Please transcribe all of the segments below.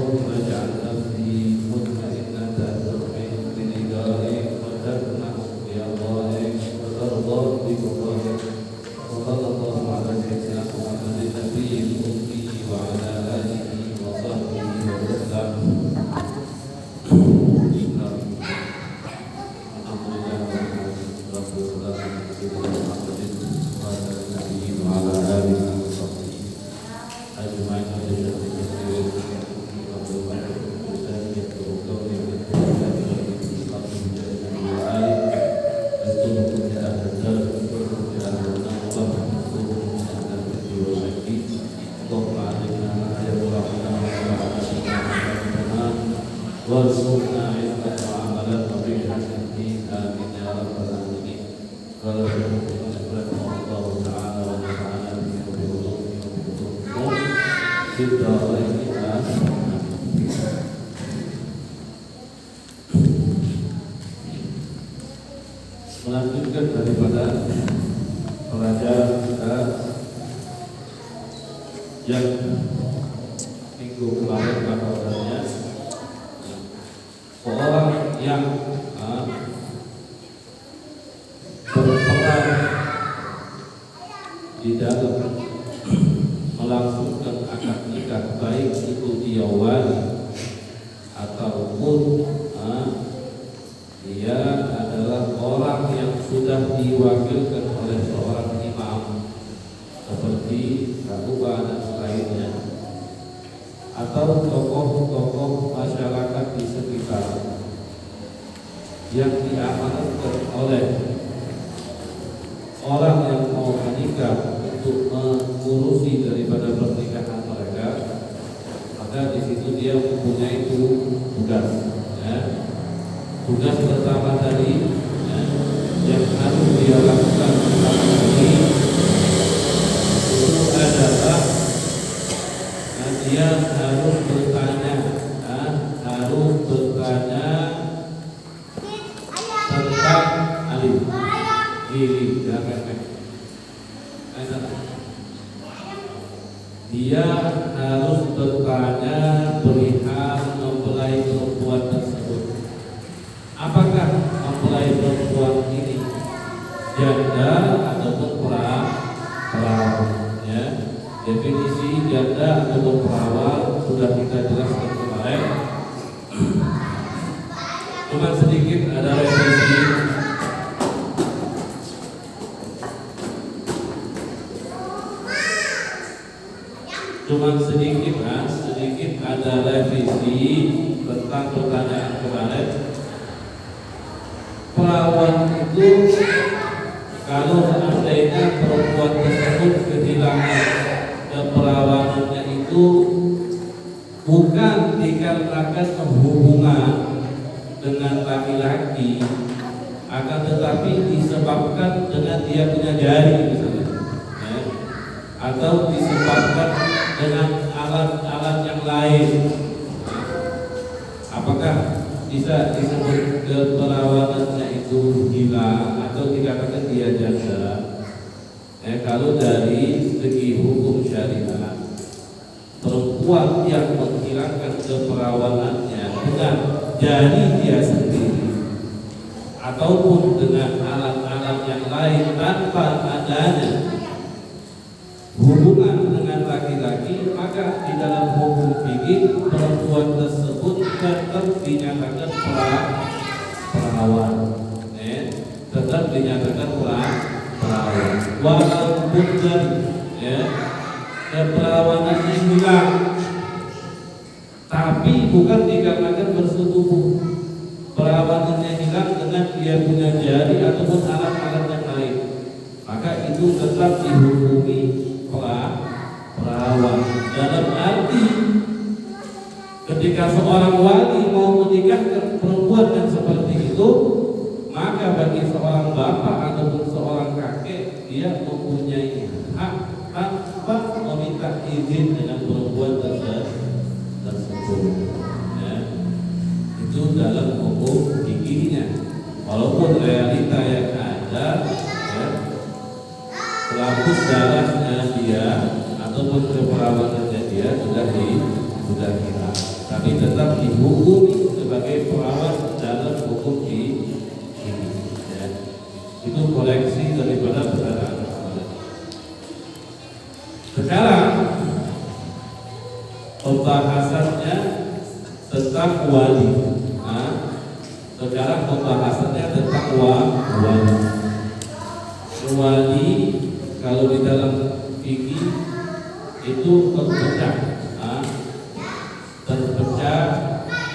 واجعل نفسي مطمئنة تطمئن بلقائك وتطمع بقضائك وترضى بقضائك. وصلى الله على سيدنا محمد النبي الأمي وعلى آله وصحبه وسلم. warzuqna ilman wa amalan wa bihasan amin ya rabbal alamin. Qala Allah ta'ala wa ta'ala bi ulumi kita melanjutkan daripada pelajaran kita yang minggu kemarin bahwasanya seorang yang berperan di dalam melangsungkan akad nikah, baik itu dia wali ataupun dia adalah orang yang sudah diwakilkan oleh seorang imam seperti Kakubah dan lainnya, atau tokoh-tokoh masyarakat di sekitar yang diamanatkan oleh orang yang mau menikah untuk mengurusi daripada pernikahan mereka, maka di situ dia mempunyai tugas. Tugas pertama tadi yang harus dia lakukan pertama kali itu adalah dia harus bertanya tentang alim diri. Dia harus bertanya perihal mempelai perempuan tersebut. Apakah mempelai perempuan ini janda ataupun perawan? Ya, definisi janda ataupun perawan sudah kita jelaskan kemarin. Cuma sedikit ada revisi. Sedikit ada revisi tentang pertanyaan kemarin. Perawan itu kalau seandainya perempuan tersebut kehilangan keperawanannya itu bukan dikarenakan hubungan dengan laki-laki, akan tetapi disebabkan dengan dia punya jari misalnya, atau disebabkan dengan alat-alat yang lain. Apakah bisa disebut keperawanannya itu hilang atau dikatakan dia janda? Kalau dari segi hukum syariat, perempuan yang menghilangkan keperawanannya dengan jari dia sendiri ataupun dengan alat-alat yang lain tanpa adanya hubungan dengan laki-laki, maka di dalam hukum fikih perempuan tersebut tetap dinyatakan perawan. Tetap dinyatakan perawan. Walaupun keperawanannya hilang, tapi bukan dikarenakan bersetubuh. Perawanannya hilang dengan dia punya jari ataupun alat-alat yang lain, maka itu tetap dihukumi perawan. Dalam arti ketika seorang wali mau menikahkan perempuan yang seperti itu, maka bagi seorang bapak ataupun seorang kakek, dia mempunyai hak tanpa meminta izin dengan perempuan tersebut. Itu dalam hukum fikihnya. Walaupun realita yang ada, pelapis darahnya dia ataupun keperawanannya dia sudah hilang. tapi tetap dihukumi sebagai perawan dalam hukum ini. Ya. Itu koleksi daripada perkataan. Sekarang pembahasannya tentang wali. Sekarang pembahasannya tentang wali. Wali kalau di dalam fikih itu terpecah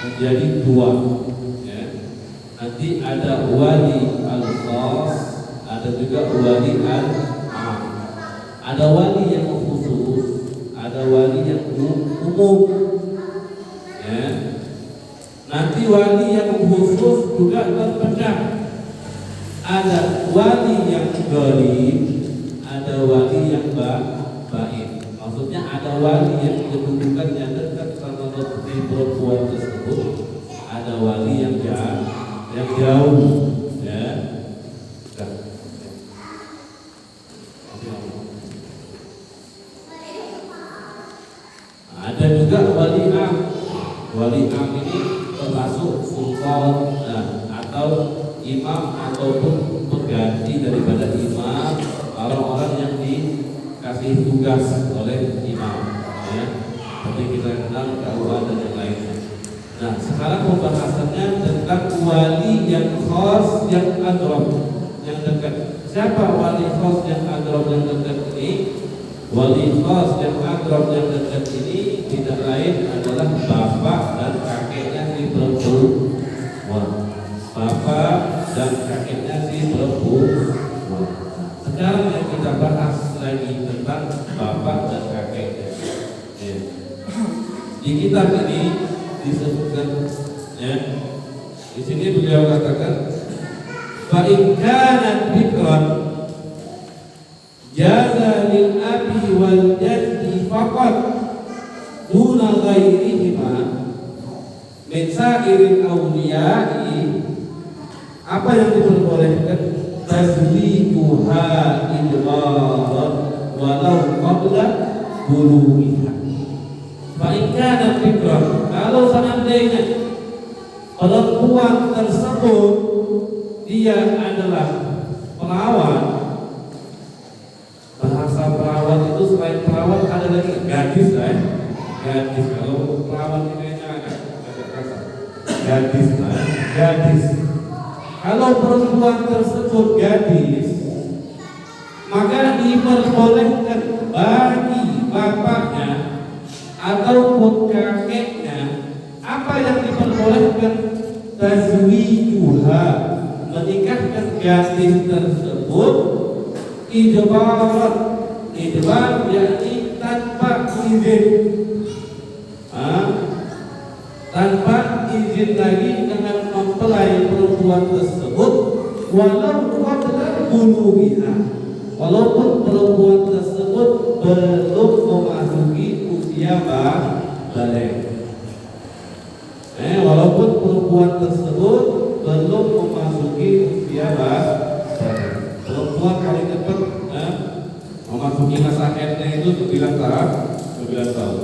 menjadi dua. Ya. Nanti ada wali al-khas, ada juga wali al-am. Ada wali yang khusus, ada wali yang umum. Ya. Nanti wali yang khusus juga terpecah. Ada wali yang ghalib, ada wali yang baik. Maksudnya ada wali yang kedudukannya dekat sama perempuan tersebut, ada wali yang jauh. Ya. Ada juga wali am. Wali am ini termasuk sultan atau imam ataupun pengganti daripada imam, orang-orang yang dikasih tugas oleh imam. Ya. Seperti kita kenal KUA dan yang lainnya. Nah, sekarang pembahasannya tentang wali yang khas, yang adrab, yang dekat. Siapa wali khas yang adrab yang dekat ini? Wali khas yang adrab yang dekat ini tidak lain adalah bapak dan kakeknya si perempuan. Bapak dan kakeknya si perempuan. Sekarang yang kita bahas lagi tentang bapak dan kakeknya. Ya. Di kitab ini disebutkan, ya, di sini beliau katakan, fa in kanat bikran jaza lil abi wal jaddi faqat duna ghairihima min sa'iril awliya'i. Apa yang diperbolehkan? Tazwijuha idbaran walau qabla bulughiha. Fa in kanat bikran, kalau seandainya perempuan tersebut dia adalah perawan. Bahasa perawan itu selain perawan ada lagi gadis, gadis. Kalau perawan ini agak kasar. Gadis, gadis. Kalau perempuan tersebut gadis, maka diperbolehkan bagi bapaknya ataupun kakeknya. Apa yang diperbolehkan? Tazwijuha, menikahkan gadis tersebut idbar. Idbar yakni tanpa izin, tanpa izin lagi dengan mempelai perempuan tersebut, walau qabla bulughiha, walaupun perempuan tersebut belum memasuki usia balik. Walaupun perempuan tersebut belum memasuki usia balik. Perempuan paling cepat memasuki masa haidnya itu 9 tahun.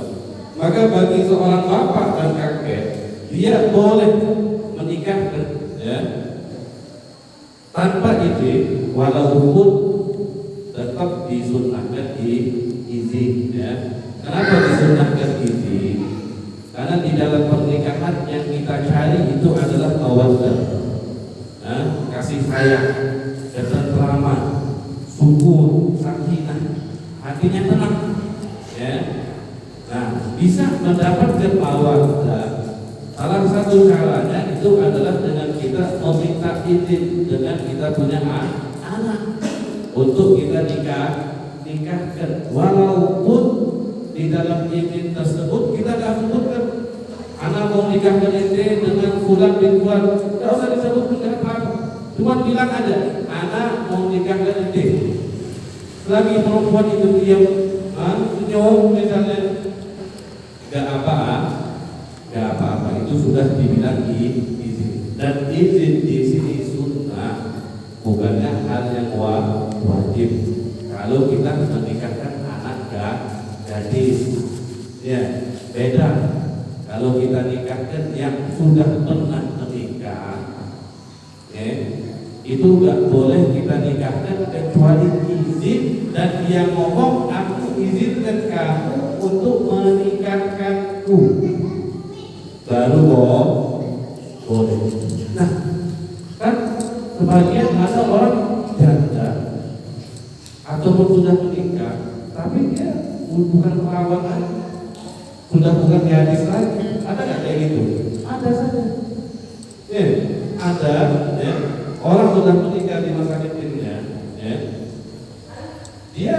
Maka bagi seorang bapak dan kakek, dia boleh menikahkan, ya, tanpa izin, walaupun tetap disunnahkan izin. Ya. Kenapa disunnahkan izin? Karena di dalam pernikahan yang kita cari itu adalah mawaddah, kasih sayang, ketentraman, syukur, sakinah, hatinya tenang. Ya. Nah, bisa mendapatkan mawaddah. Salah satu caranya itu adalah dengan kita meminta izin dengan kita punya anak untuk kita nikahkan. Walaupun di dalam izin tersebut kita tidak sebutkan anak mau nikahkan ente dengan fulan bin fulan, tidak usah disebutkan apa-apa. Cuma bilang aja anak mau nikahkan ente. Selagi perempuan itu diam, senyum misalnya, gak apa-apa, itu sudah dibilang izin. Dan izin di sini sunnah, bukannya hal yang wajib. Kalau kita menikahkan anak gadis, ya beda. Kalau kita nikahkan yang sudah pernah menikah, itu nggak boleh kita nikahkan kecuali izin dan dia ngomong, aku izinkan kamu untuk menikahkanku, baru boleh. Nah, kan sebagian ada orang janda ataupun sudah menikah, tapi dia bukan perawan lagi, sudah bukan gadis lagi. Ada nggak kayak gitu? Ada saja. Ada. Orang sudah menikah di masa kecilnya, dia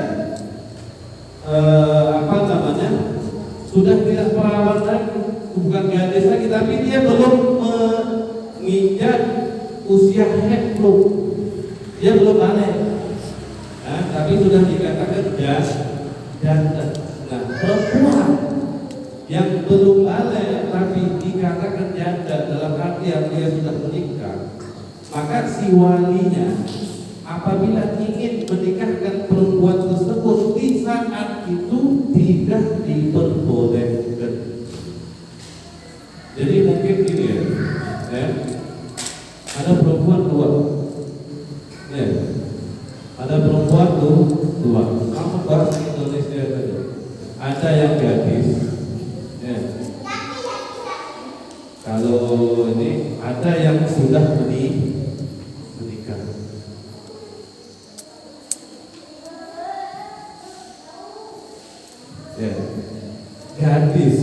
sudah tidak perawan lagi, bukan gadis lagi, tapi dia belum menginjak usia haid, dia belum balik. Tapi sudah dikatakan janda. Nah, perempuan yang belum balik tapi dikatakan janda dalam artian dia sudah menikah, maka si walinya apabila ingin menikahkan perempuan tersebut di saat itu tidak diperbolehkan. Jadi mungkin gini ada perempuan dua, ada perempuan dua. Kamu bahasa Indonesia saja. Ada yang gadis, kalau ini ada yang sudah menikah. Gadis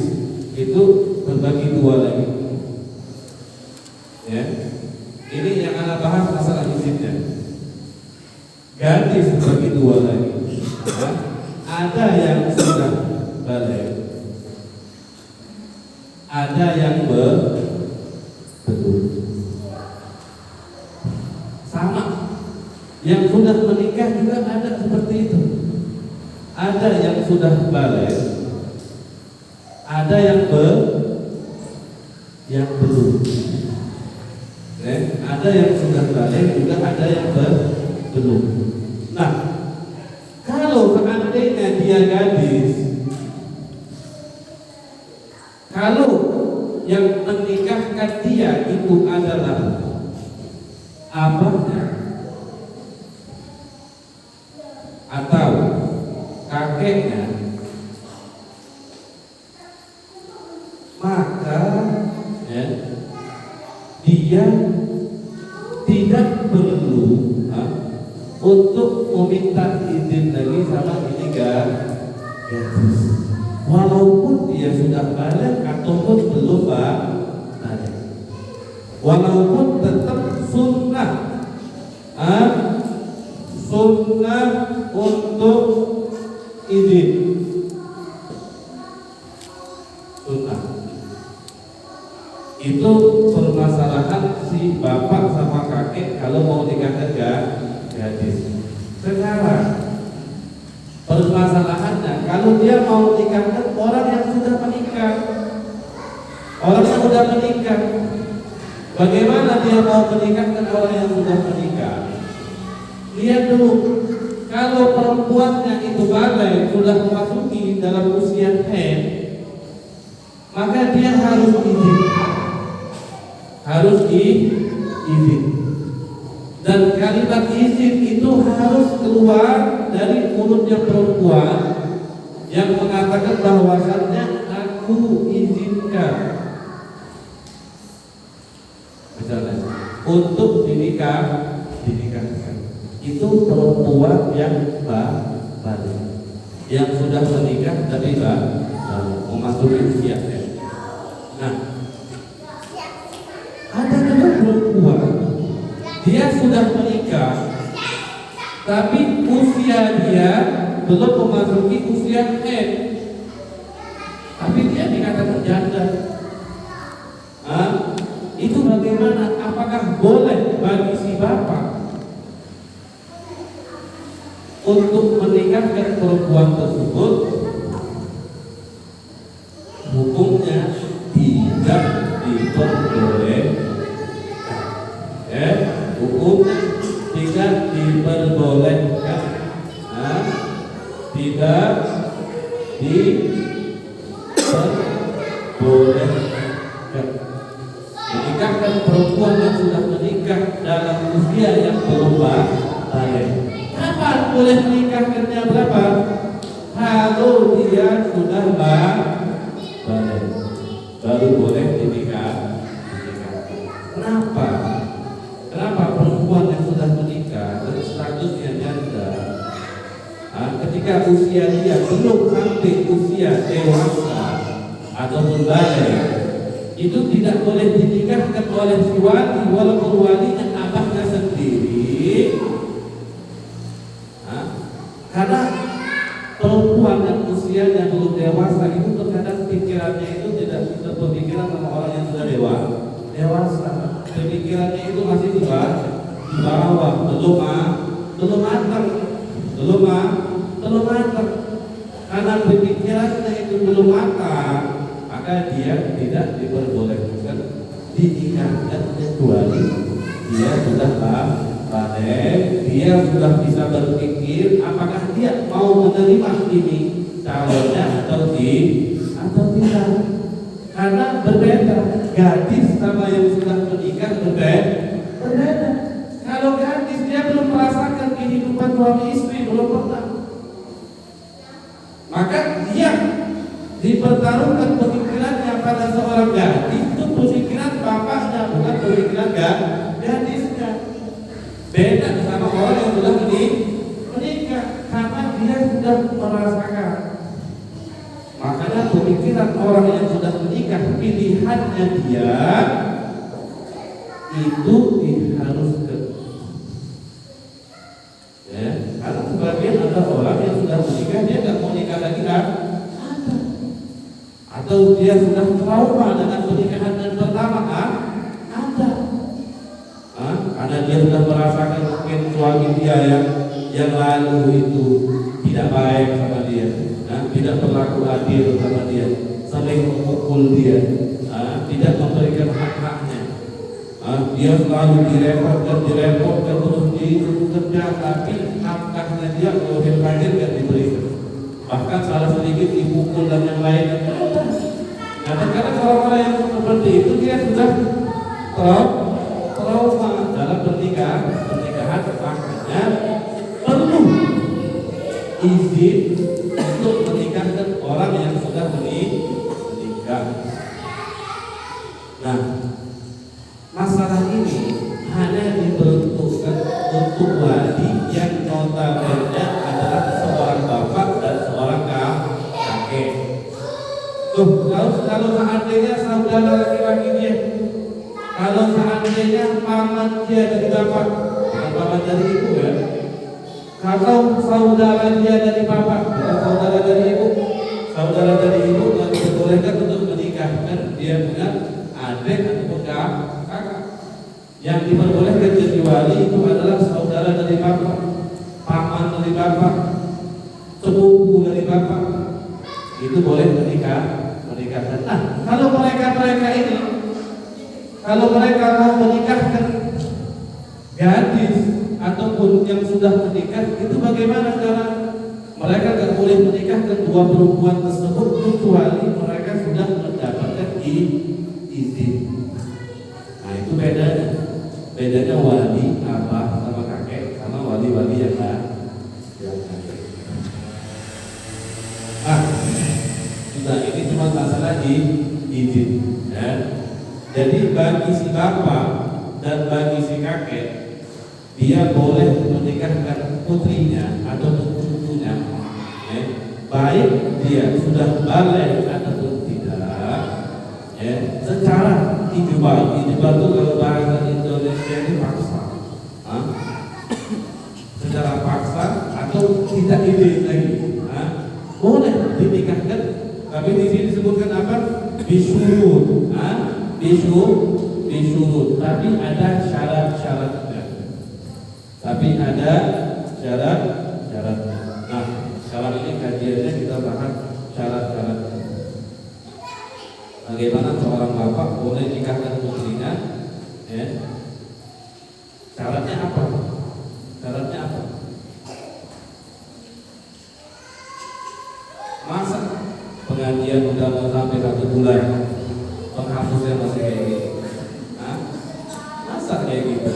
itu terbagi dua lagi. Ini yang anak bahas masalah izinnya. Gadis terbagi dua lagi. Ada yang sudah balik, ada yang belum. Sama, yang sudah menikah juga ada seperti itu. Ada yang sudah balik, ada yang belum. Ada yang sudah balik juga ada yang belum. Nah, kalau seandainya dia gadis, kalau yang menikahkan dia itu adalah abahnya atau kakeknya, maka dia tidak perlu untuk meminta izin lagi sama ini gadis, walaupun dia sudah balik ataupun belum balik, walaupun tetap sunnah untuk izin, sunnah. Itu permasalahan si bapak sama kakek kalau mau nikahkan gadis. Sekarang permasalahannya kalau dia mau nikahkan orang yang sudah menikah, bagaimana dia mau menikahkan orang yang sudah menikah? Lihat dulu, kalau perempuannya itu balik sudah memasuki dalam usia haid, maka dia harus izin. Dan kalimat izin itu harus keluar dari mulutnya perempuan yang mengatakan bahwasannya aku izinkan, misalnya untuk dinikahkan. Itu perempuan yang balik, yang sudah menikah tapi memasuki usia. Nah, ada juga perempuan dia sudah menikah tapi usia dia belum memasuki usia haid, tapi dia dikatakan janda. Itu bagaimana? Apakah boleh bagi si bapak untuk menikahkan perempuan tersebut? Hukumnya tidak diperbolehkan. Hukum tidak diperbolehkan. Tidak diperbolehkan. perempuan yang sudah menikah dalam usia yang belum balik. Kapan boleh menikahkannya berapa? Kalau dia sudah balik, baru boleh dinikah. Kenapa? Kenapa perempuan yang sudah menikah dan statusnya janda, ketika usia dia belum sampai usia dewasa ataupun balik, itu tidak boleh dinikahkan oleh si wali, walaupun walinya abahnya sendiri. Karena perempuan yang usianya belum dewasa itu terkadang pikirannya itu tidak berpikiran sama orang yang sudah dewasa. Pemikirannya itu masih di bawah, belum matang. Karena pemikirannya itu belum matang, maka dia tidak diperbolehkan dinikahkan kecuali dia sudah balik, dia sudah bisa berpikir apakah dia mau menerima ini calonnya atau tidak. Karena berbeda, gadis sama yang sudah menikah berbeda. Kalau gadis dia belum merasakan kehidupan suami istri, belum pernah, maka dia dipertaruhkan pemikirannya pada seorang gadis, itu pemikiran bapaknya, bukan pemikiran gadisnya. Beda sama orang yang sudah menikah, karena dia sudah merasakan. Makanya pemikiran orang yang sudah menikah, pilihannya dia itu diharuskan. Ya, karena sebagian ada orang yang sudah menikah, dia nggak mau nikah lagi atau dia sudah trauma dengan pernikahan yang pertama ada. Karena dia sudah merasakan mungkin suami dia yang lalu itu tidak baik sama dia, tidak berlaku adil sama dia, sering memukul dia, tidak memberikan hak-haknya. Dia selalu direpotkan terus kerja, tapi nafkahnya dia kalau lahir tidak diberikan. Bahkan salah sedikit dipukul dan yang lain. Nah, terkadang orang-orang yang seperti itu dia sudah trauma dalam pernikahan, makanya perlu izin untuk menikahkan orang yang sudah menikah. Nah, masalah ini hanya diperuntukkan untuk wali yang notabene adalah seorang bapak dan seorang kakek. Kalau seandainya saudara laki-laki dia, kalau seandainya paman dia dari bapak, bukan paman dari ibu ya. Kalau saudara dia dari bapak, bukan saudara dari ibu, saudara dari ibu yang diperbolehkan untuk menikahkan dia dengan adik ataupun kakak. Yang diperbolehkan jadi wali itu adalah saudara dari bapak, paman dari bapak, sepupu dari bapak. Itu boleh menikahkan. Nah, kalau mereka ini, kalau mereka mau menikahkan gadis ataupun yang sudah menikah, itu bagaimana cara? Mereka tidak boleh menikahkan dua perempuan tersebut kecuali mereka sudah mendapatkan izin. Nah, itu bedanya wali abah sama kakek sama wali-wali yang kakek. Sudah, ini cuma masalah izin ya. Jadi bagi si bapak dan bagi si kakek, dia boleh menikahkan putrinya atau cucunya, baik dia sudah balik ataupun tidak, secara ijbar itu kalau bahasa Indonesia ini paksa, secara paksa atau tidak izin lagi, boleh dinikahkan. Tapi di sini disebutkan apa? Bisyurut, bisyurut. Tapi ada syarat-syaratnya. Nah, syarat ini kajiannya kita bahas syarat-syaratnya. Bagaimana seorang bapak boleh nikahkan putrinya? Syaratnya apa? Masa pengajian udah mau sampai 1 bulan, penghapusnya masih kayak gini. masa kayak gitu?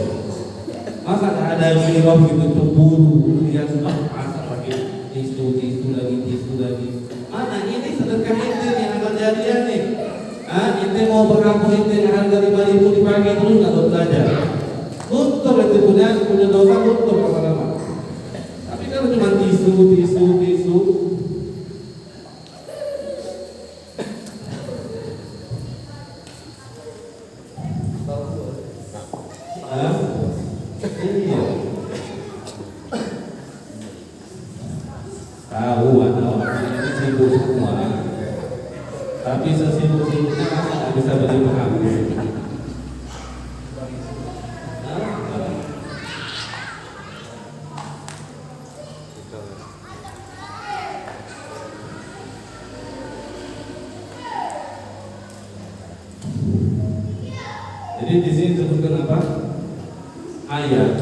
Masa nggak ada mirip gitu cemburu dia sudah masa pakai tisu lagi. Mana ini sedekah ente yang akan jadian nih? Ente mau berkampung ente harga 5.000 dipagi terus nggak belajar. Tutup itu punya dosa tutup lama-lama. Tapi kalau cuma tisu. Iya. Tahu ada orang ini sibuk semua. Tapi sesibuk-sibuknya masa nggak bisa beli paham. Jadi di sini disebutkan apa? Ayat,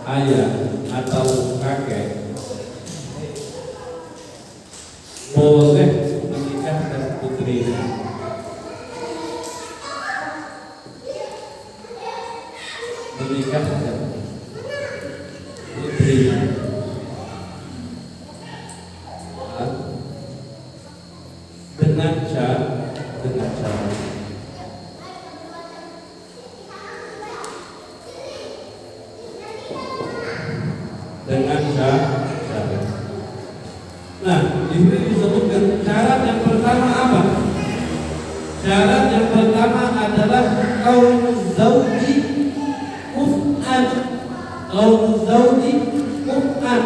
ayah atau kakek boleh menikahkan putrinya. Menikahkan putrinya. Dengan cara Nah, di sini disebutkan syarat yang pertama apa? Syarat yang pertama adalah kaum zauji kuf'an. Kaum zauji kuf'an,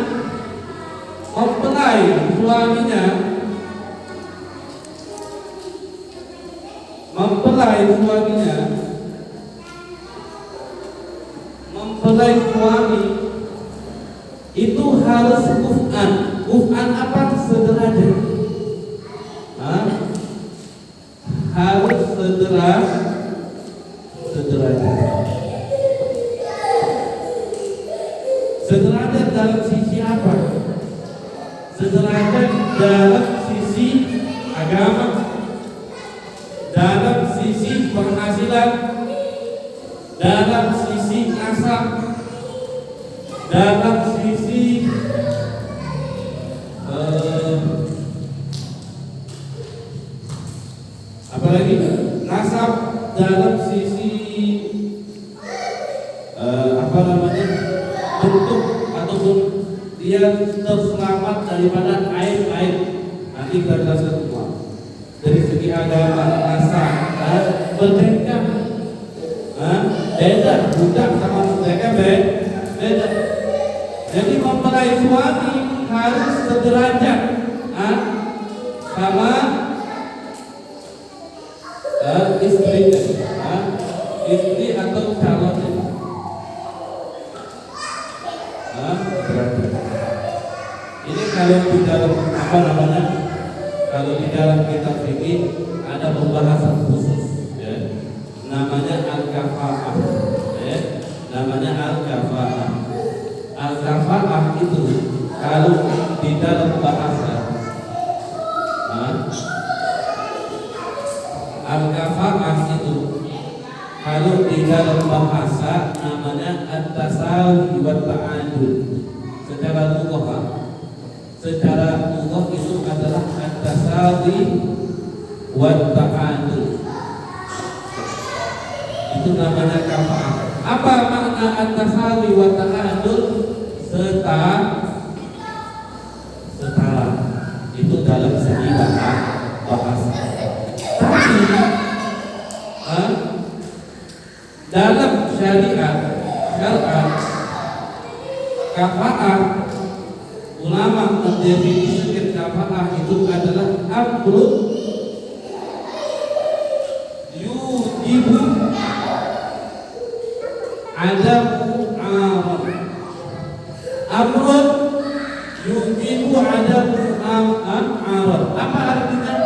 mempelai suaminya, mempelai suami itu harus kuf'an. Kuf'an apa? Sederajat. Harus sederajat. Sederajat dalam sisi apa? Sederajat dalam sisi agama, dalam sisi penghasilan, dalam sisi nasab, dalam sisi apalagi nasab, dalam sisi bentuk ataupun dia terselamat daripada aib-aib. Nanti kita jelaskan semua. Dari segi agama, nasab, berbeda. Beda, budak sama mereka beda. Jadi mempelai suami harus sederajat sama istrinya, istri atau calonnya. Ini kalau di dalam kalau di dalam kitab fikih ada pembahasan khusus, ya, namanya al-kafa'ah, ya, namanya al-kafa'ah. Al-kafa'ah itu kalau di dalam bahasa, al-kafa'ah itu kalau di dalam bahasa namanya at-tasawi wa ta'adul. Secara lugah itu adalah at-tasawi wa ta'adul. Itu namanya kafa'ah. Apa makna at-tasawi wa ta'adul? Setara. Itu dalam segi bahasa. Tapi dalam syariat kafa'ah, ulama mendefinisikan kafa'ah itu adalah amrun yujibu adamu arad. Amrun yujibu adamu arad. Apa artinya?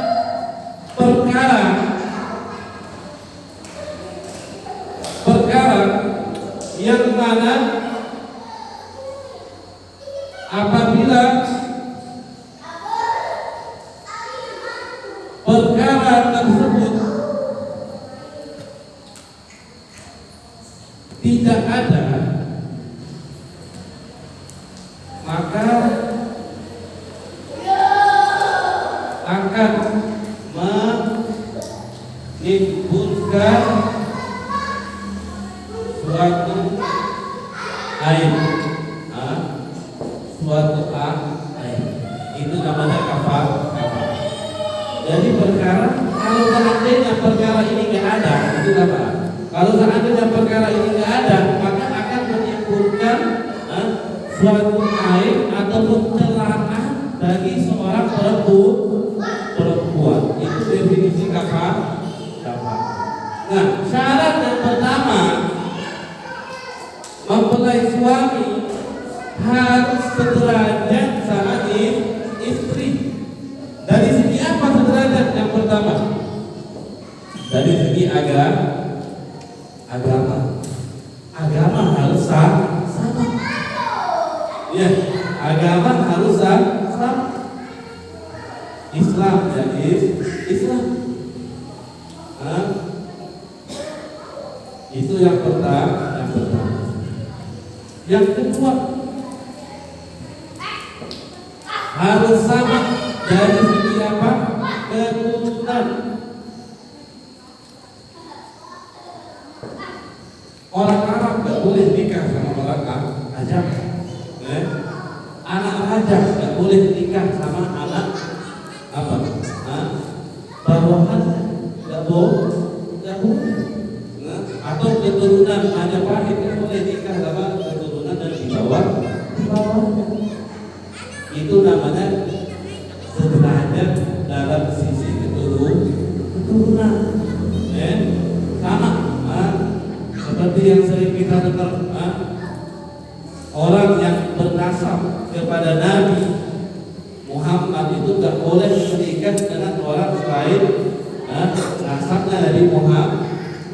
Perkara yang mana apabila perkara tersebut ada, maka akan menimbulkan suatu aib, suatu aib. Itu namanya kafar. Jadi perkara, kalau seandainya perkara ini nggak ada, itu apa? Kalau seandainya perkara ini nggak ada, maka akan menimbulkan suatu aib ataupun celaan bagi seorang perempuan. Itu definisi kafar. Nah, syarat yang pertama, mempelai suami harus sederajat sama istri. Dari segi apa sederajat? Yang pertama, dari segi agama harus sama. Ya, agama harus sama. Islam ya Islam. Itu yang pertama. Yang kedua, harus sama dari segi apa? Keturunan. Orang Arab gak boleh nikah sama orang Ajam. Anak Ajam gak boleh nikah sama anak apa? Bawahan gak boleh. Atau keturunan Majapahit gak boleh nikah sama keturunan dari bawahnya. Itu namanya sederajat dalam sisi keturunan. Sama seperti yang sering kita dengar, orang yang bernasab kepada Nabi Muhammad itu gak boleh menikah dengan orang lain nasabnya dari Muhammad.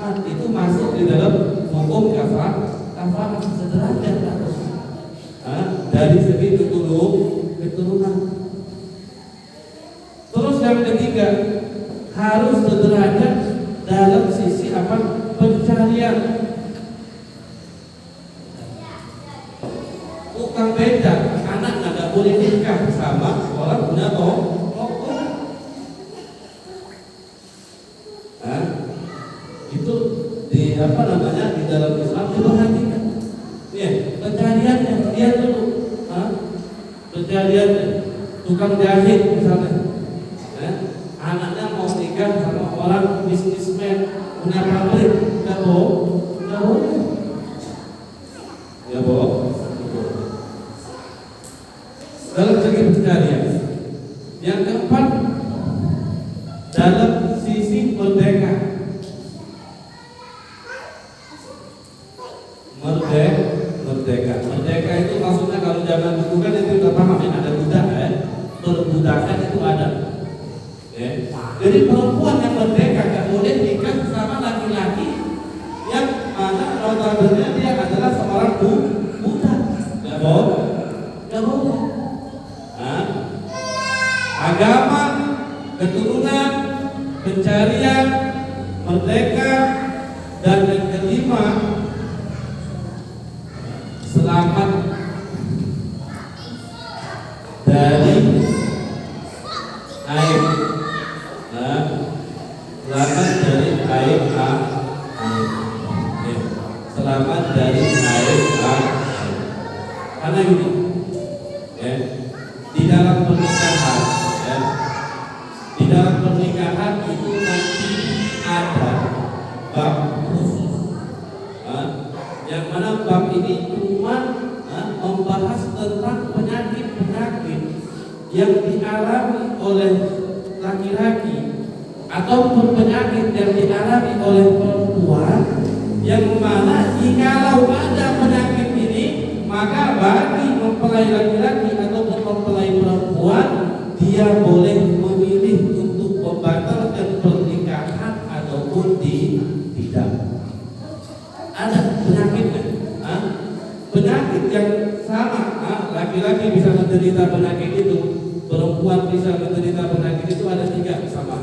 Itu masuk di dalam hukum kafar sederajat dari segi keturunan. Terus yang ketiga, harus sederajat dalam sisi apa? Pencarian. Bukan beda, anak nggak boleh nikah sama orang punya toko. Itu di apa namanya, di dalam Islam diperhatikan. Ya, pencariannya dia dulu. Pencariannya tukang jahit misalnya. Anaknya mau nikah sama orang bisnismen punya pabrik, nggak boleh. Ya boh. Dalam segi pencarian. Yang keempat, dalam sisi merdeka. Merdeka itu maksudnya kalau zaman dulu kan itu udah paham ya, ada budak perbudakan itu ada. Jadi perempuan yang merdeka gak boleh nikah sama laki-laki yang mana notabene dia adalah seorang budak. Gak boleh. Agama, keturunan, pencarian, merdeka, dan yang kelima, selamat dari aib. Selamat dari aib. Selamat dari aib. Karena ini di dalam pernikahan, di dalam pernikahan itu nanti ada bab khusus, yang mana bab ini cuma membahas tentang penyakit-penyakit yang dialami oleh laki-laki ataupun penyakit yang dialami oleh perempuan, yang mana jikalau ada penyakit ini, maka bagi mempelai laki-laki ataupun mempelai perempuan, dia boleh memilih untuk membatalkan pernikahan ataupun tidak. Ada penyakitnya, penyakit yang sama, laki-laki bisa menderita penyakit itu, perempuan bisa menderita penyakit itu, ada 3 sama.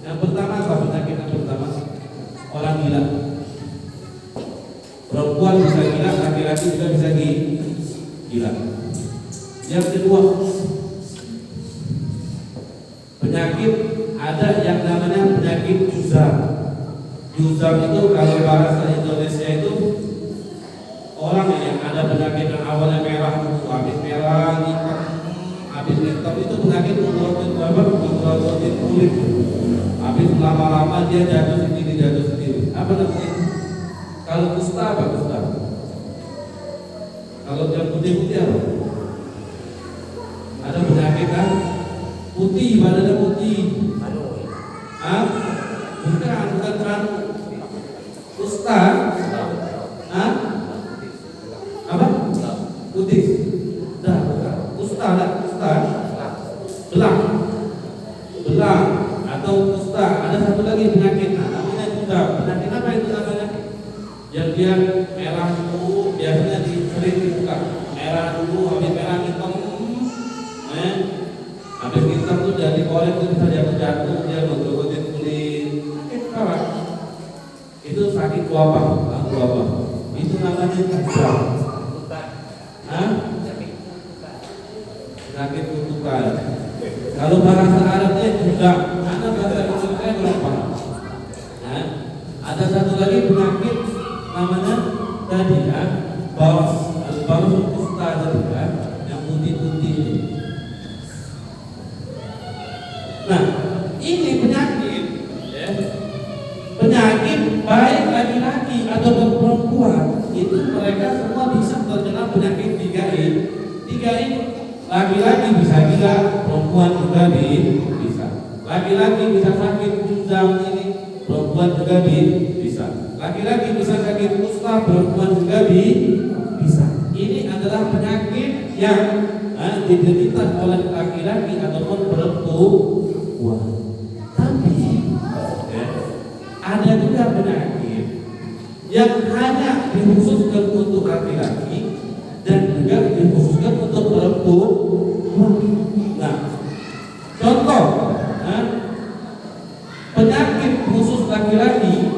Yang pertama apa penyakit yang pertama? Orang gila. Perempuan bisa gila, Yang kedua, penyakit ada yang namanya penyakit juzam. Juzam itu kalau bahasa Indonesia itu orang yang ada penyakit yang awalnya merah, habis merah, hitam, habis hitam itu penyakit menggerotin kulit. Habis lama-lama dia jatuh sendiri. Apa namanya? Kalau kusta apa kusta? Kalau yang putih-putih apa? Ada penyakit kan? Putih, badannya putih. Hah? Bukan terlalu. Kusta? Hah? Apa? Putih. Dah, bukan. Kusta. Belang atau kusta. Ada satu lagi penyakit namanya juga. Penyakit apa itu namanya? Yang dia merah dulu, biasanya sering dibuka. Merah dulu, habis merah hitam. Habis hitam tuh jadi korek tuh bisa jatuh, dia menggerotin kulit. Sakit parah. Itu sakit wabah. Itu namanya juzam. Hah? Sakit kutukan. Kalau bahasa Arabnya juga, ada bahasa Indonesia belum paham. Ada satu lagi penyakit namanya tadi baus kusta tadi yang putih-putih. Nah, ini penyakit, penyakit baik laki-laki atau perempuan itu mereka semua bisa terkena penyakit 3 ini. Laki-laki bisa gila, perempuan juga bisa. Laki-laki bisa sakit juzam ini, perempuan juga bisa. Laki-laki bisa sakit kusta, perempuan juga bisa. Ini adalah penyakit yang diderita oleh laki-laki ataupun perempuan. Tapi ada juga penyakit yang hanya dikhususkan untuk laki-laki dan juga dikhususkan untuk perempuan. Nah, contoh penyakit khusus laki-laki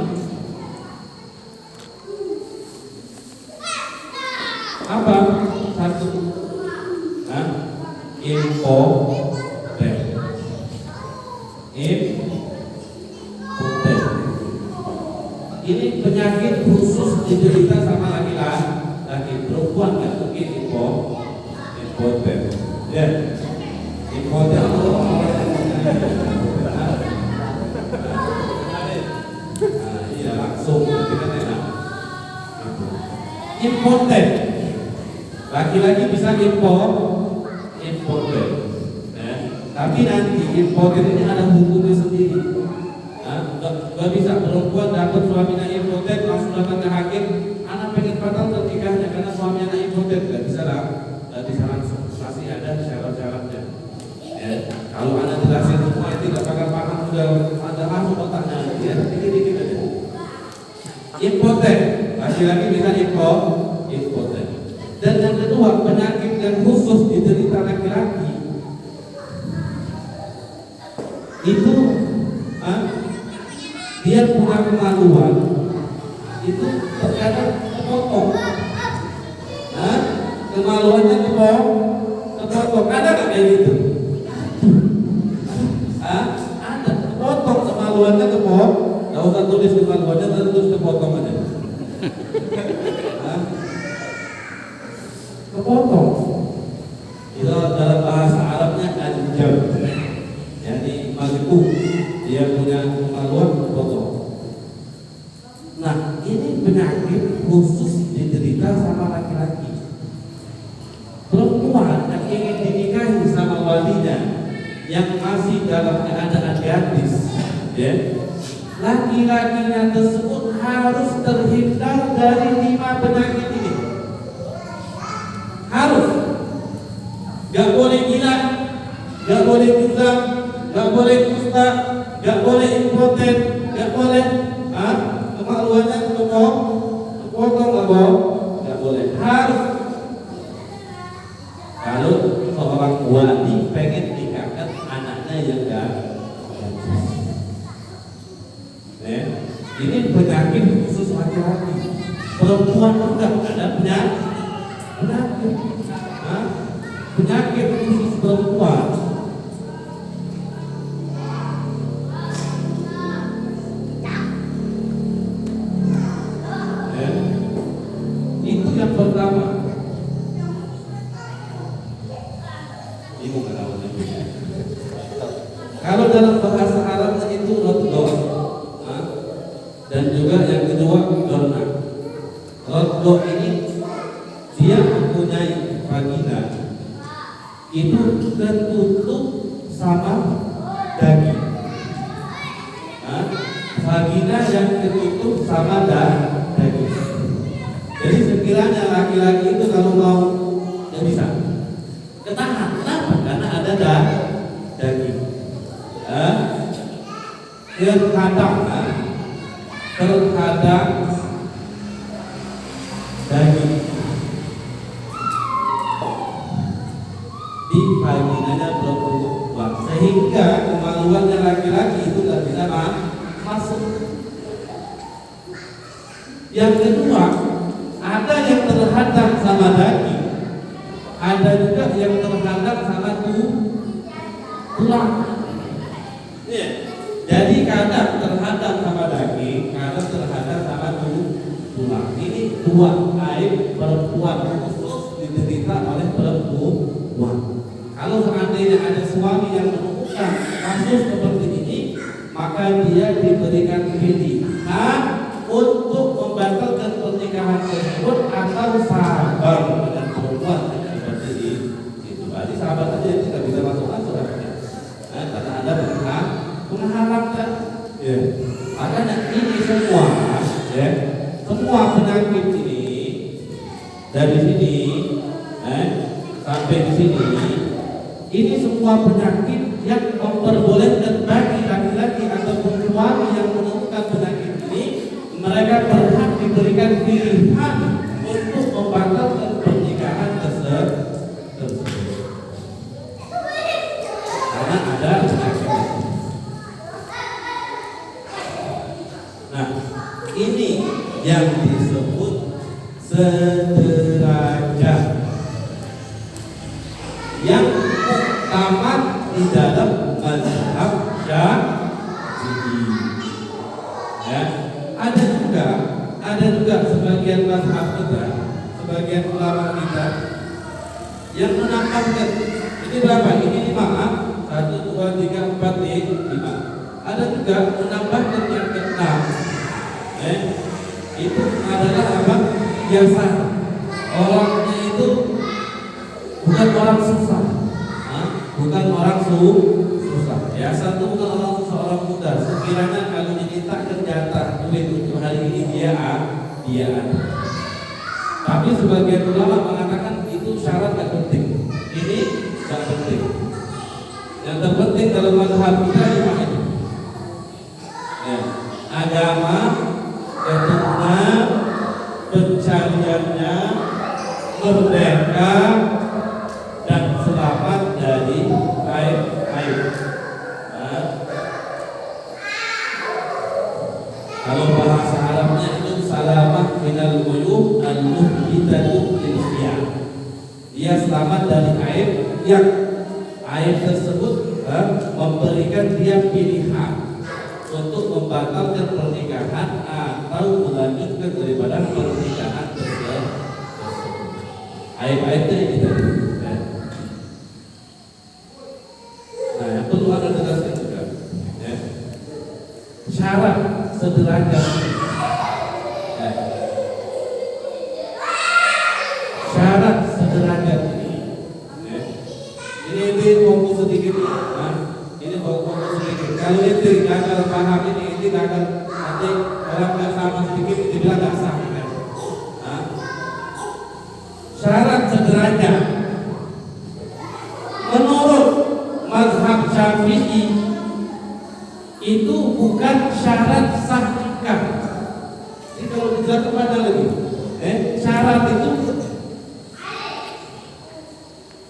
apa? Satu, impoten. Ini penyakit khusus diderita sama laki-laki. Perempuan nggak mungkin impoten. Ya, impoten itu orang iya langsung nanti kan enak. Impoten. Laki-laki bisa impoten. Tapi nanti impoten ini ada hukumnya sendiri. Gak bisa perempuan dapat suaminya impoten langsung datang ke hakim, anak pengen batal nikahnya karena suaminya impoten. Gak bisa lah, gak bisa langsung. Masih ada syarat-syaratnya. Kalau anak jelasin semua itu gak bakal paham, sudah ada langsung otaknya. Dikit-dikit aja. Impoten, laki-laki bisa impoten. Dan yang kedua, penyakit yang khusus diderita laki-laki itu dia punya kemaluan itu terkadang kepotong. Kemaluannya kepotong. Ada nggak kayak gitu? Ada. Kepotong kemaluannya kepotong. Nggak usah tulis kemaluannya, terus kepotong aja. Kepotong. Itu dalam bahasa Arabnya anjam. Jadi maliku dia punya kemaluan kepotong. Nah, ini penyakit khusus diderita sama laki-laki. Perempuan yang ingin dinikahi sama walinya yang masih dalam keadaan gadis, laki-lakinya tersebut harus terhindar dari 5 penyakit ini. Harus. Gak boleh gila, gak boleh juzam, gak boleh kusta, gak boleh impoten, gak boleh kemaluannya kepotong, gak boleh. Harus. Kalau seorang wali pengen nikahkan anaknya yang gak ini penyakit khusus laki-laki. Perempuan juga ada penyakit. penyakit khusus perempuan. Ya. Itu yang pertama. Ibu kan awalnya. Kalau dalam bahasa Arabnya itu roddo, dan juga yang kedua dona. Roddo ini dia mempunyai vagina itu tertutup sama daging. Vagina yang tertutup sama daging. Jadi sekiranya laki-laki itu kalau mau ya bisa ketahan. Kenapa? Karena ada daging. Terkadang daging di vaginanya perempuan, sehingga kemaluannya laki-laki itu tidak bisa masuk. Yang kedua, ada yang terhadang sama daging, ada juga yang terhadang sama tulang. Yeah. Jadi kadang terhadang sama daging, kadang terhadang sama tulang. Ini dua aib perempuan khusus diderita oleh perempuan. Kalau seandainya ada suami yang menemukan kasus seperti ini, maka dia diberikan pilihan untuk membatalkan pernikahan tersebut atau sabar dengan perempuan yang seperti itu. Berarti sahabat aja tidak bisa masuk surabaya, karena ada penghalangan. Ya. Makanya ini semua, ya, semua penyakit ini dari sini sampai di sini. Ini semua penyakit yang memperbolehkan bagi laki-laki ataupun suami yang menemukan penyakit ini, mereka berhak diberikan pilihan untuk membatalkan pernikahan tersebut. Karena ada penyakit. Nah, ini yang disebut sederajat. Yang utama di dalam mazhab Syafi'i. Ya, ada juga sebagian mazhab kita, sebagian ulama kita yang menambahkan ini berapa? Ini 5, 1, 2, 3, 4, 5. Ada juga menambahkan yang ke-6. Itu adalah apa? Biasa. Orangnya itu bukan orang susah. Bukan orang susah. Biasa itu bukan orang susah, orang muda. Sekiranya kalau diminta jatah duit untuk hari ini dia ada. Tapi sebagian ulama mengatakan itu syarat gak penting. Ini gak penting. Yang terpenting dalam mazhab kita cuma itu. Ya. Agama, keturunan, pencariannya, merdeka, dan selamat dari aib. Kalau bahasa Arabnya itu salamah minal uyub al-muhbitatu lil khiyar. Dia selamat dari aib yang aib tersebut memberikan dia pilihan untuk membatalkan pernikahan atau melanjutkan daripada pernikahan tersebut. Aib-aibnya ini tadi. Nah, yang perlu Anda jelaskan juga, ya, syarat sederajat. Syarat sederajat ini, ya. Ini fokus sedikit, ini fokus sedikit. Kalau itu gagal paham ini gagal, nanti orang nggak sama sedikit dibilang nggak sah. Syarat sederajat menurut mazhab Syafi'i itu bukan syarat sah nikah. Ini kalau dijelaskan pada lagi, syarat itu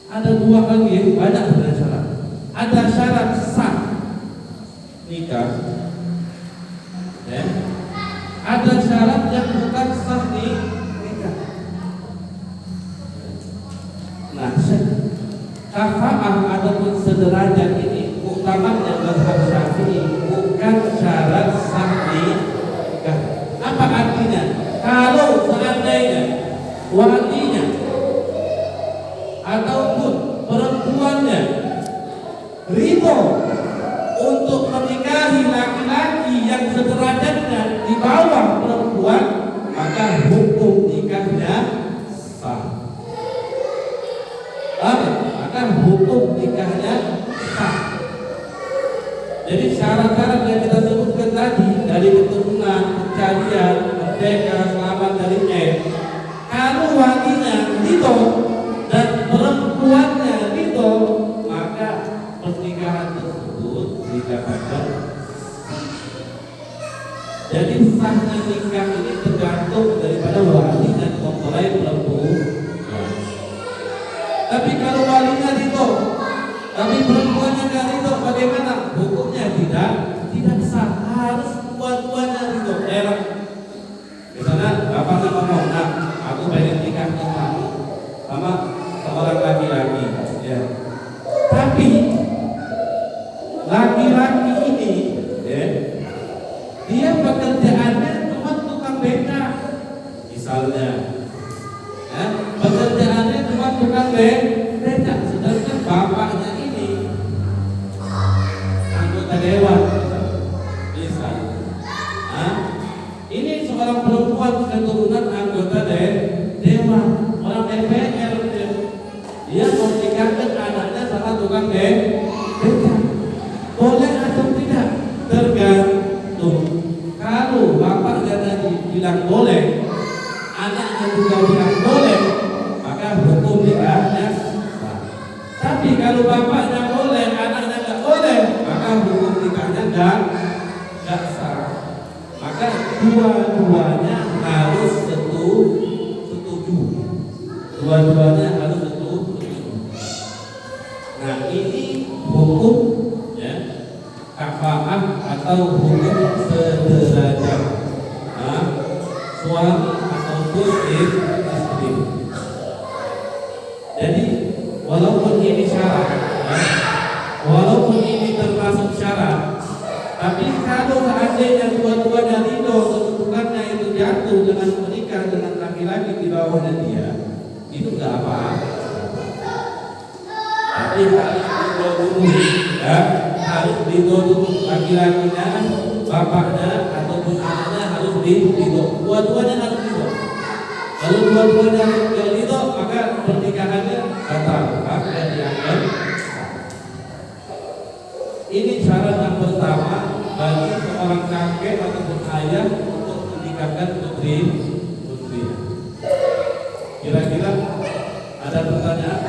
ada dua lagi, banyak sebenarnya syarat. Ada syarat sah nikah, ada syarat yang bukan sah nikah. Nah, sederajat ini utamanya mazhab Syafi'i bukan syarat sah nikah. Apa artinya? Kalau seandainya walinya ataupun perempuannya ridho untuk menikahi laki-laki yang sederajatnya di bawah perempuan, maka hukum nikahnya sah. Maka hukum nikahnya sah. Jadi syarat-syarat yang kita sebutkan tadi, dari keturunan, kecarian, merdeka, selamat dari kalau walinya ridho dan perempuannya ridho, maka pernikahan tersebut dikatakan. Jadi sahnya nikah ini tergantung daripada wali dan mempelai perempuan. Tapi kalau walinya ridho, tapi perempuannya nggak ridho, bagaimana? Hukumnya tidak sah. Harus dua-duanya ridho. Misalnya bapaknya ngomong, nah, aku pengen nikah sama seorang laki-laki, ya. Tapi laki-laki ini, ya, dia pekerjaannya cuma tukang beca, misalnya, ya, pekerjaannya cuma tukang beca, sedangkan bapaknya ini anggota dewan, misalnya. Ini seorang perempuan keturunan anggota dewan, orang DPR, dia mau nikahkan anaknya sama tukang beca, boleh atau tidak? Tergantung. Kalau bapaknya tadi bilang boleh, anaknya juga bilang boleh, maka hukum nikahnya sah. Tapi kalau bapaknya boleh, anaknya nggak boleh, maka hukum nikahnya nggak sah. Maka dua-duanya harus setuju. Dua-duanya harus setuju. Nah, ini hukum, ya, kafaah atau hukum sederajat, suami ataupun istri. Jadi walaupun ini syarat, walaupun ini termasuk syarat, tapi kalau seandainya dua-duanya ridho, kedudukannya itu jatuh dengan menikah dengan laki-laki di bawahnya dia, itu nggak apa-apa. Tapi harus ridho dulu, ya, harus ridho dulu laki-lakinya, bapaknya ataupun anaknya harus ridho. Dua-duanya harus ridho. Kalau dua-duanya nggak ridho, maka pernikahannya batal, dan dianggap. Ini syarat yang pertama bagi seorang kakek ataupun ayah untuk menikahkan putrinya. Kira-kira ada pertanyaan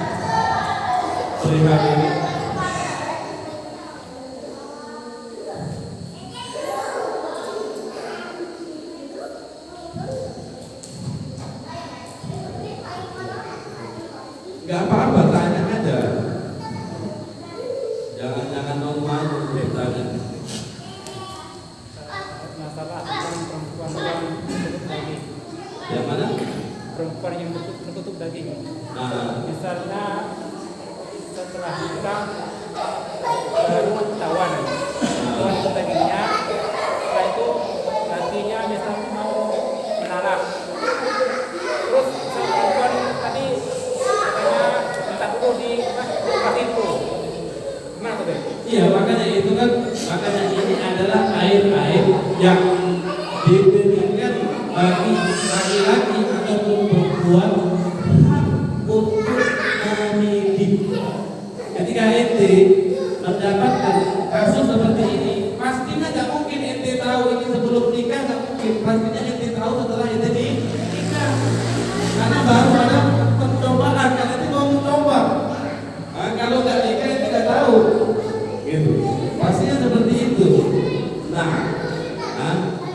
perihal ini? Gak apa-apa, tanya aja. Jangan malu tanya. Masalah tentang perempuan yang menutup daging. Yang mana? Perempuan yang menutup daging. Misalnya setelah nikah baru ketahuan dagingnya, setelah itu nantinya misalnya mau menarak. Terus perempuan tadi katanya minta dulu di itu. Iya, makanya itu kan, makanya ini adalah air-air yang diberikan bagi laki-laki ataupun perempuan untuk memilih. Ketika ente mendapatkan kasus seperti ini, pastinya nggak mungkin ente tahu ini sebelum nikah, nggak mungkin. Pastinya ente tahu setelah ente nikah, karena baru ada pencobaan, karena itu mau mencoba. Nah, kalau nggak nikah ente nggak tahu. Gitu. Pastinya seperti itu. Nah,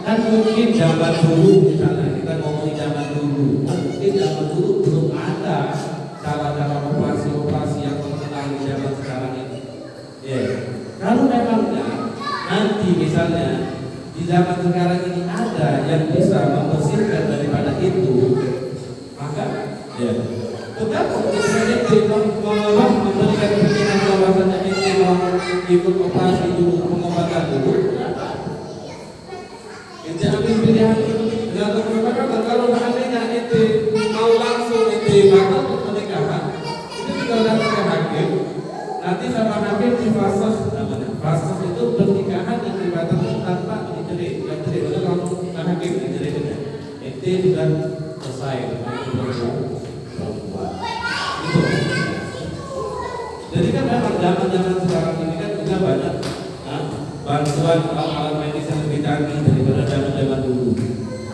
kan mungkin zaman dulu, misalnya kita ngomongin zaman dulu, mungkin zaman dulu belum ada cara-cara operasi yang terkenal di zaman sekarang ini. Kalau memangnya nanti misalnya di zaman sekarang ini ada yang bisa membersihkan daripada itu, maka tergantung kita memberikan pilihan bahwasanya ini ikut operasi dulu, pengobatan dulu. Ente ambil pilihan dengan kesepakatan. Kalau seandainya ente mau langsung ente batal pernikahan, itu tinggal datang ke hakim. Nanti sama hakim di fasih namanya. Fasih itu pernikahan yang dibatalkan tanpa dicerai. Yang cerai itu langsung ke hakim dicerai saja. Ente sudah selesai dengan perempuan. Itu. Jadi kan memang zaman sekarang ini kan juga banyak bantuan alat medis yang lebih canggih daripada zaman dulu.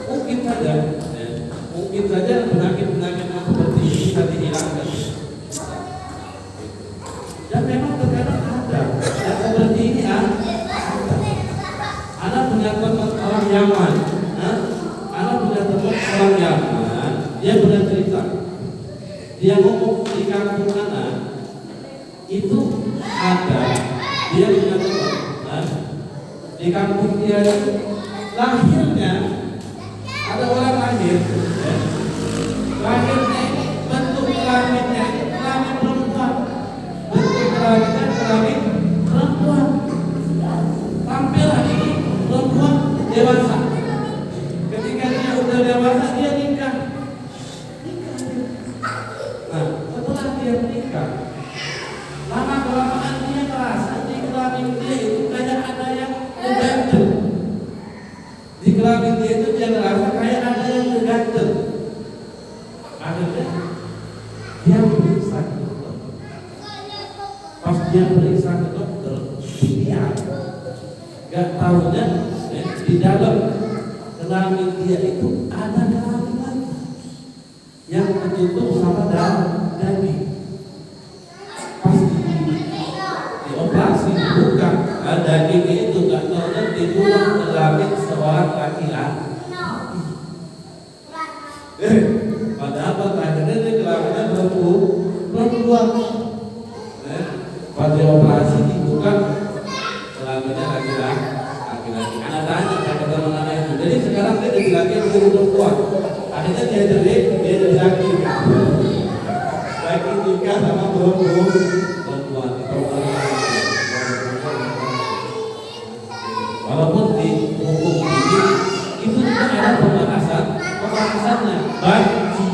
Mungkin saja penyakit-penyakit yang seperti ini bisa dihilangkan. Dan memang terkadang ada yang seperti ini ada punya teman orang Yaman, ada punya teman orang Yaman, dia pernah cerita, dia ngomong di kampung anak itu ada, dia punya teman. Di kampung dia lahirnya ada orang lahirnya bentuk kelaminnya kelamin perempuan, bentuk kelaminnya kelamin perempuan, tampillah ini perempuan dewasa. Ketika dia udah dewasa dia nikah. Nah setelah dia menikah, lama kelamaan dia merasa di kelamin dia itu kayak ada yang ngeganjel. Di kelamin dia itu dia merasa kayak ada yang ngeganjel. Akhirnya dia periksa ke dokter. Pas dia periksa ke dokter, dia gak tahunya di dalam kelamin dia itu ada kelamin lagi yang tertutup sama daging. Dioperasi bukan daging itu gak tahunya dibuang kelamin seorang laki-laki. Padahal akhirnya dia kelaminnya perempuan. Pada operasi dibuka kelaminnya laki-laki. Anak tanya kata teman anak itu. Jadi sekarang dia jadi laki yang jadi perempuan. Akhirnya dia jadi laki. Laki nikah sama perempuan. Walaupun di hukum ini itu juga ada pembahasannya banci,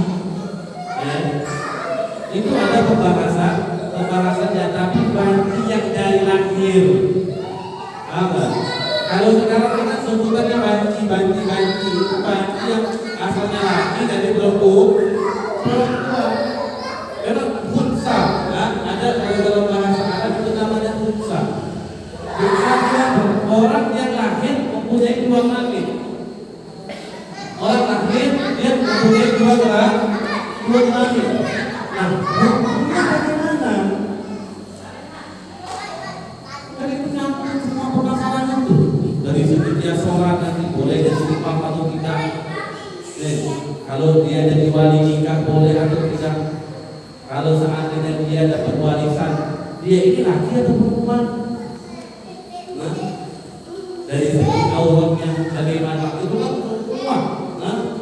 itu ada pembahasannya, tapi banci yang dari lahir. Kalau sekarang kita sebutannya banci itu banci yang asalnya laki dari perempuan. Karena hunsa, ada dalam bahasa Arab itu namanya hunsa. Orang yang lahir mempunyai dua kelamin. Orang lahir dia mempunyai dua kelamin. Nah, hukumnya bagaimana? Kan itu nyambung semua permasalahan itu. Dari segi dia sholat nanti boleh jadi imam atau tidak. Kalau dia jadi wali nikah boleh atau tidak. Kalau seandainya dia dapat warisan, dia ini laki atau perempuan? Dari segi auratnya bagaimana itu kan semua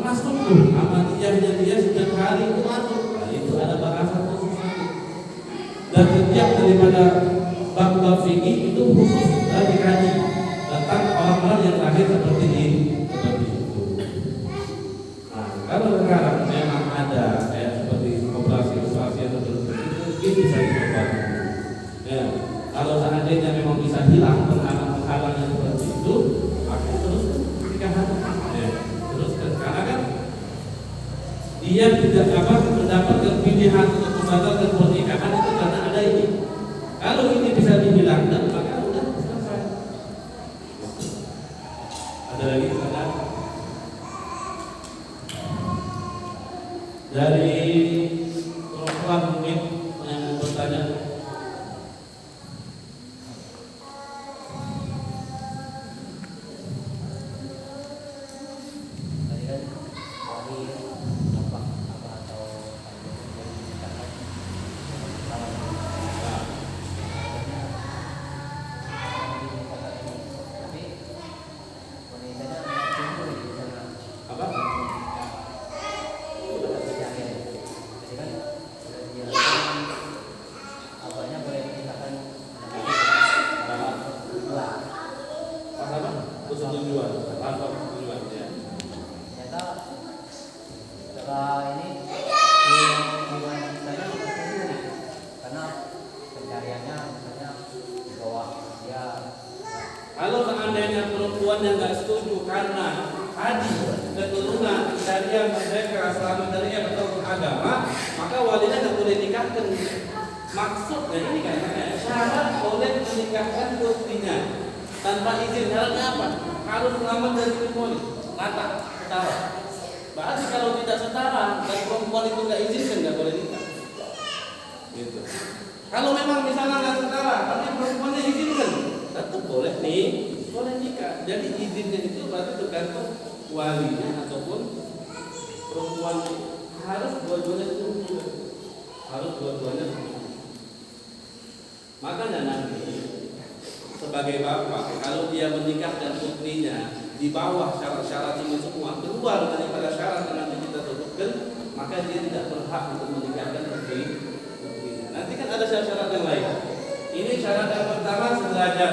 masuk tuh amaliyahnya dia setiap hari itu masuk. Nah, itu ada bahasan khusus nanti. Dan setiap daripada bab-bab fikih itu khusus dan dikaji tentang orang-orang yang lahir seperti itu. Nah, kalau sekarang memang ada seperti operasi yang seperti itu bisa dicoba. Ya, kalau seandainya memang bisa hilang penghalang yang seperti itu, maka terus pernikahan. Teruskan karena kan dia tidak mendapatkan pilihan untuk membatalkan pernikahan itu karena ada ini. Kalau ini bisa dihilangkan, maka sudah selesai. Ada lagi pertanyaan dari perempuan mungkin yang mau bertanya. persetujuan, tanpa persetujuan ya. Ternyata setelah ini hubungan saya sendiri karena pencariannya misalnya di bawah dia. Kalau seandainya perempuan yang nggak setuju karena adik keturunan syariah mereka selama syariah atau agama, maka walinya nggak boleh nikahkan. Maksudnya ini kan syarat boleh menikahkan putrinya tanpa izin. Syaratnya apa? Harus selamat dari pemoli, rata, setara. Berarti kalau tidak setara dan perempuan itu nggak izinkan nggak boleh nikah. Gitu. Kalau memang misalnya nggak setara, tapi perempuannya izinkan, tetap boleh nih, boleh nikah. Jadi izinnya itu berarti tergantung walinya ataupun perempuan. Harus dua-duanya setuju. Harus dua-duanya setuju. Makanya nanti sebagai bapak, kalau dia menikahkan putrinya di bawah syarat-syarat ini semua, keluar daripada syarat yang nanti kita sebutkan, maka dia tidak berhak untuk menikahkan putrinya. Nanti kan ada syarat-syarat yang lain. Ini syarat yang pertama sederajat.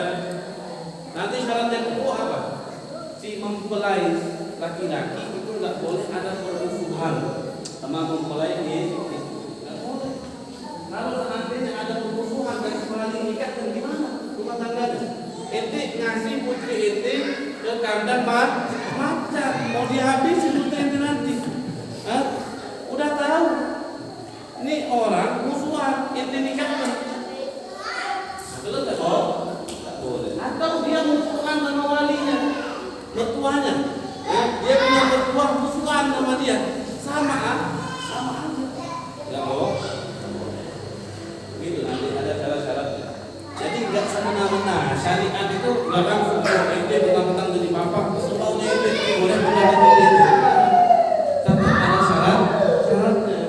Nanti syarat yang kedua apa? Si mempelai laki-laki itu nggak boleh ada permusuhan sama mempelai ini. Nggak boleh. Kalau seandainya ada permusuhan dan kembali nikah, gimana rumah tangganya? Ente ngasih putri ente ke kandang macan, mau dihabisin putri ente nanti. Udah tahu, ini orang musuhan, ente nikahkan. Betul tak? Oh, tak boleh. Atau dia musuhan sama walinya, mertuanya. Dia punya mertua musuhan sama dia, sama aja. Ya boh. Gitu nanti ada syarat-syaratnya. Jadi nggak semena-mena. Syariat itu nggak langsung ente mentang-mentang jadi bapak, semaunya ente boleh menjadi ente. Tapi ada syaratnya.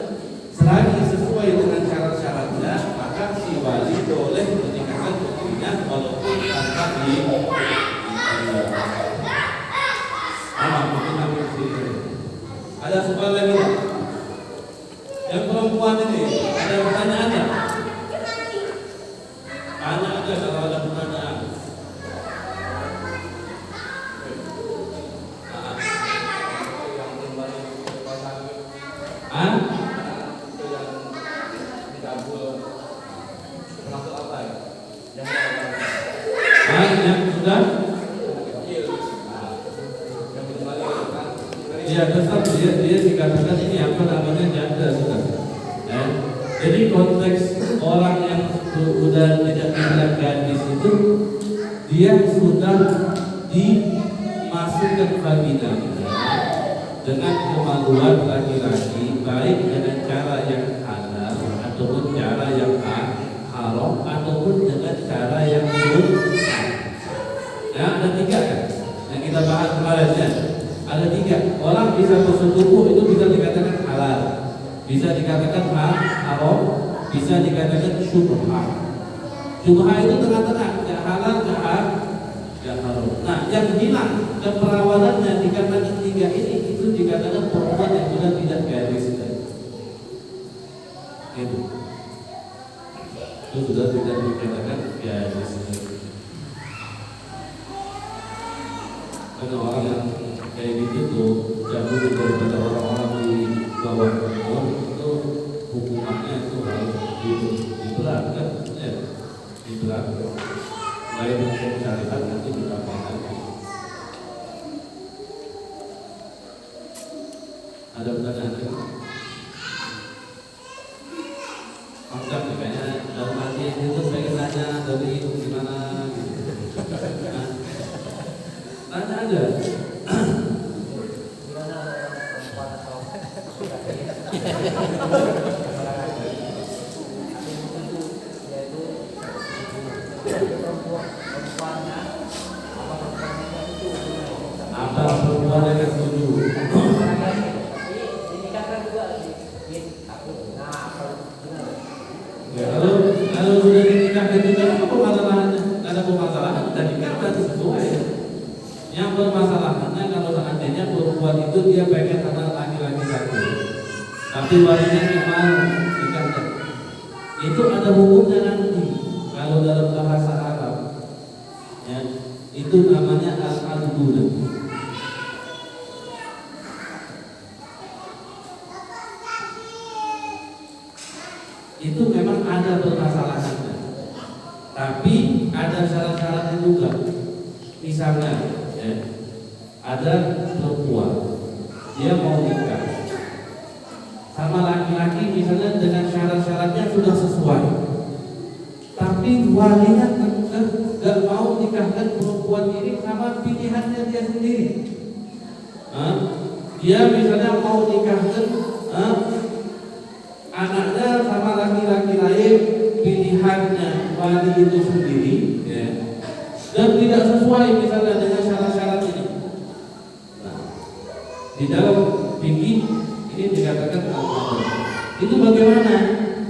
Selagi sesuai dengan syarat-syaratnya, maka si wali boleh menikahkan putrinya walaupun tanpa Ada soal lagi. Yang perempuan ini ada pertanyaannya? Tanya aja kalau ada pertanyaan. Yang sudah? Ya tetap dia dikatakan ini apa namanya janda sudah. Jadi konteks orang yang sudah tidak bisa gadis itu dia sudah dimasukkan vagina dengan kemaluan laki-laki, baik dengan cara yang halal ataupun cara yang haram ataupun dengan cara yang sunnah. Ya, ada tiga kan yang kita bahas kemarin ya. Ada tiga. Orang bisa bersetubuh itu bisa dikatakan halal, bisa dikatakan haram, bisa dikatakan syubhah. Syubhah itu tengah-tengah, tidak halal, tidak haram. Nah, yang hilang keperawanannya dikatakan tiga ini, itu dikatakan perempuan yang sudah tidak gadis tadi. Itu sudah tidak dikatakan gadis tadi. Karena orang yang kayak gitu tuh jauh daripada orang-orang di bawah umur itu hukumannya itu harus diberatkan, ya, diberatkan. Lain hukum syariat nanti ditambahkan. Ada pertanyaan? Mantap nih kayaknya dalam hati itu pengen tanya dari itu gimana gitu. Tanya aja. Apa perempuan yang setuju? Ya, kalau sudah dinikahkan juga apa permasalahannya? Tidak ada permasalahan, sudah nikah berarti sesuai. Yang permasalahannya kalau seandainya perempuan itu dia pengen anak laki-laki satu, tapi walinya nggak mau nikahkan, itu ada hukumnya nanti. Kalau dalam bahasa Arab, ya, itu Itu namanya al-aduna. Itu memang ada permasalahannya, tapi ada syarat-syaratnya juga. Misalnya, ya, ada perempuan dia mau nikah sama laki-laki, misalnya dengan syarat-syaratnya sudah sesuai, tapi walinya gak mau nikahkan perempuan ini sama pilihannya dia sendiri. Dia misalnya mau nikahkan anaknya sama laki-laki lain, pilihannya wali itu sendiri, ya, dan tidak sesuai misalnya dengan syarat-syarat ini. Nah, di dalam fikih ini dikatakan al-adl. Itu bagaimana?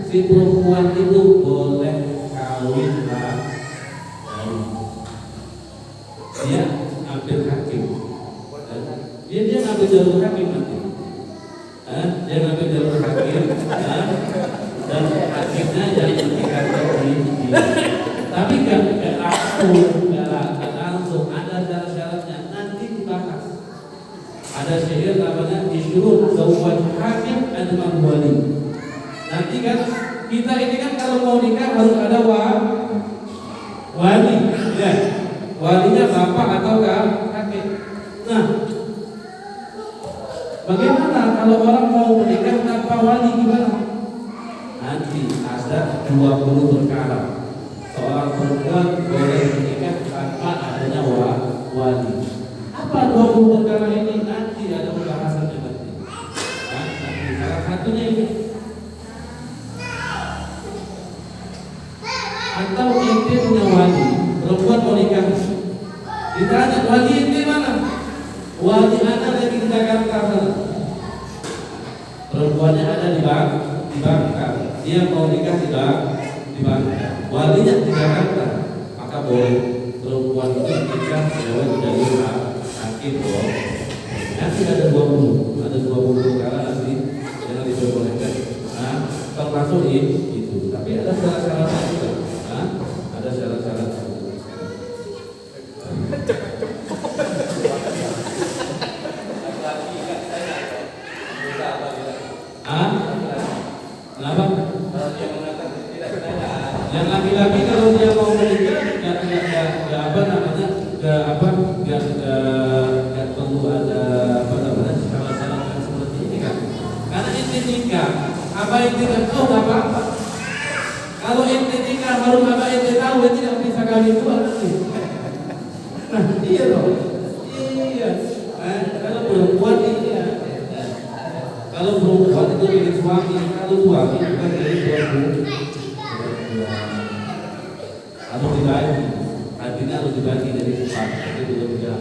Si perempuan itu boleh kawin lagi. Dia ambil hakim. Dia ngambil jalur hakim nanti. Dia ngambil jalur hakim, dan hakimnya yang meningkatkan dia. Tapi nggak langsung ada syarat-syaratnya, nanti dibahas. Ada syair namanya isyurut zawwaj hakim adman wali. Nanti kan kita ini kan kalau mau nikah harus ada wali, ya. Walinya bapak atau kakek. Nah, bagaimana kalau orang mau menikah tanpa wali, gimana? Nanti ada 20 perkara. Seorang perempuan boleh menikah tanpa adanya wali. Apa 20 perkara ini? Nanti ada pembahasannya nanti. Nanti salah satunya ini. Atau ente punya wali, perempuan mau nikah, ditanya wali ente mana? Wali ada lagi di Jakarta sana. Perempuannya ada di Bangka, dia mau nikah di Bangka, walinya di Jakarta, maka boleh perempuan itu nikah lewat jalur hakim. Nanti ada 20 perkara nanti yang diperbolehkan. Nah, termasuk itu. Tapi ada syarat-syaratnya juga. Ada syarat-syaratnya. Kenapa? Yang laki-laki kalau dia mau menikah nggak perlu ada syarat-syarat yang seperti ini kan? Karena ente nikah, apa ente nggak tahu nggak apa-apa. Kalau ente nikah baru apa ente tahu, ente tidak bisa kawin dua nanti. Nah, iya loh. Iya. Kalau perempuan iya. Kalau perempuan itu milik suami, kalau suami bukan dari suami. Harus dibagi, artinya harus dibagi dari empat. Itu juga bisa.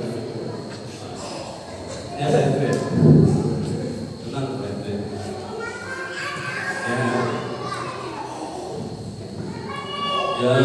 Ya, saya tenang, saya. Ya,